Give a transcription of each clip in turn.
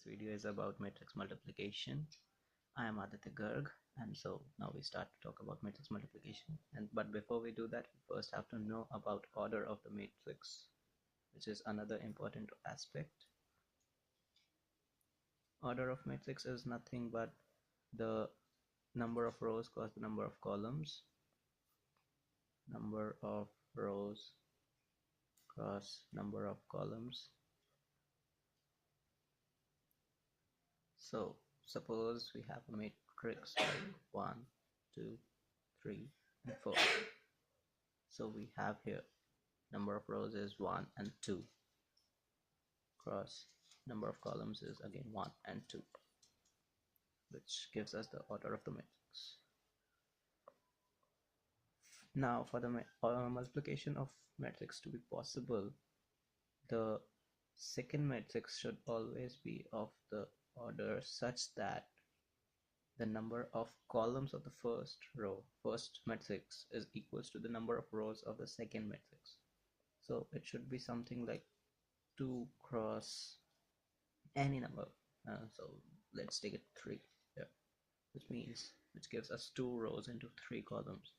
This video is about matrix multiplication. I am Aditya Garg, and so now we start to talk about matrix multiplication. But before we do that, we first have to know about order of the matrix, which is another important aspect. Order of matrix is nothing but the number of rows cross the number of columns. Number of rows cross number of columns. So suppose we have a matrix like 1, 2, 3, and 4. So we have here number of rows is 1 and 2 cross number of columns is again 1 and 2, which gives us the order of the matrix. Now for the multiplication of matrix to be possible, the second matrix should always be of the order such that the number of columns of the first matrix is equals to the number of rows of the second matrix. So it should be something like 2 cross any number. So let's take it 3 here, which gives us 2 rows into 3 columns.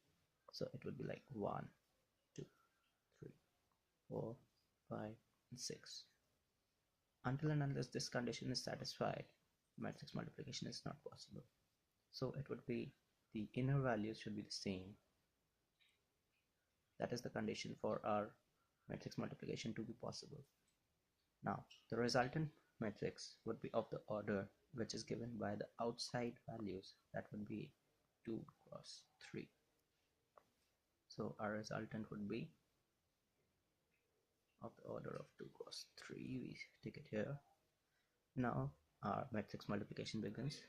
So it would be like 1, 2, 3, 4, 5, and 6. Until and unless this condition is satisfied, matrix multiplication is not possible. So it would be the inner values should be the same. That is the condition for our matrix multiplication to be possible. Now the resultant matrix would be of the order which is given by the outside values. That would be 2 cross 3. So our resultant would be of the order of 2 cross 3. We take it here. Now our matrix multiplication begins.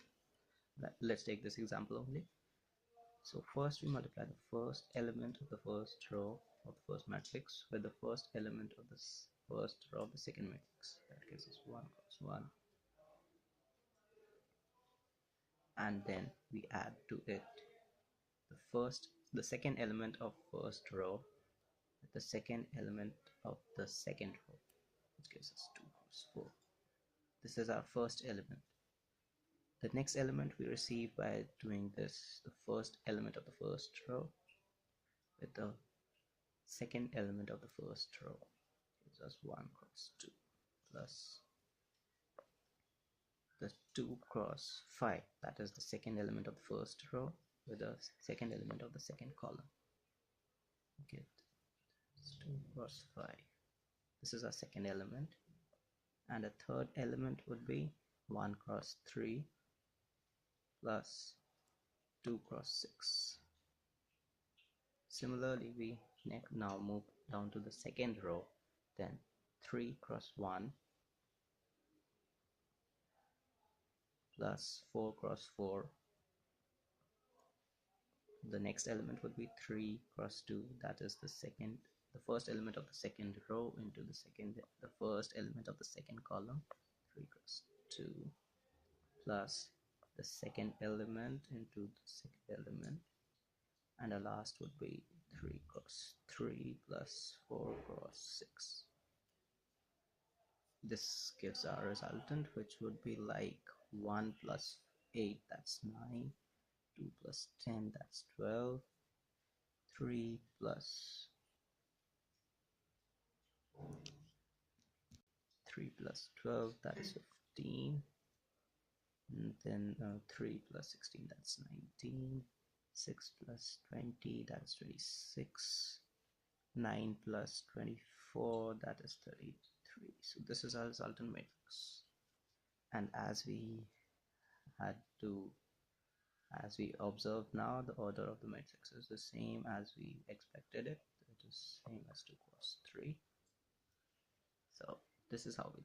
Let's take this example only. So first we multiply the first element of the first row of the first matrix with the first element of the first row of the second matrix. That gives us 1 cross 1. And then we add to it the second element of first row with the second element of the second row, which gives us 2 cross 4. This is our first element. The next element we receive by doing this, the first element of the first row with the second element of the first row, gives us 1 cross 2 plus the 2 cross 5, that is the second element of the first row with the second element of the second column. Get 2 cross 5. This is our second element, and a third element would be 1 cross 3 plus 2 cross 6. Similarly, we now move down to the second row, then 3 cross 1 plus 4 cross 4. The next element would be 3 cross 2, that is the first element of the second row into the first element of the second column, 3 cross 2 plus the second element into the second element, and the last would be 3 cross 3 plus 4 cross 6. This gives our resultant, which would be like 1 plus 8, that's 9, 2 plus 10, that's 12, 3 plus 12, that is 15, and then 3 plus 16, that's 19, 6 plus 20, that is 26, 9 plus 24, that is 33. So this is our resultant matrix. And as we observe now, the order of the matrix is the same as we expected it. It is same as 2 cross 3. So this is how we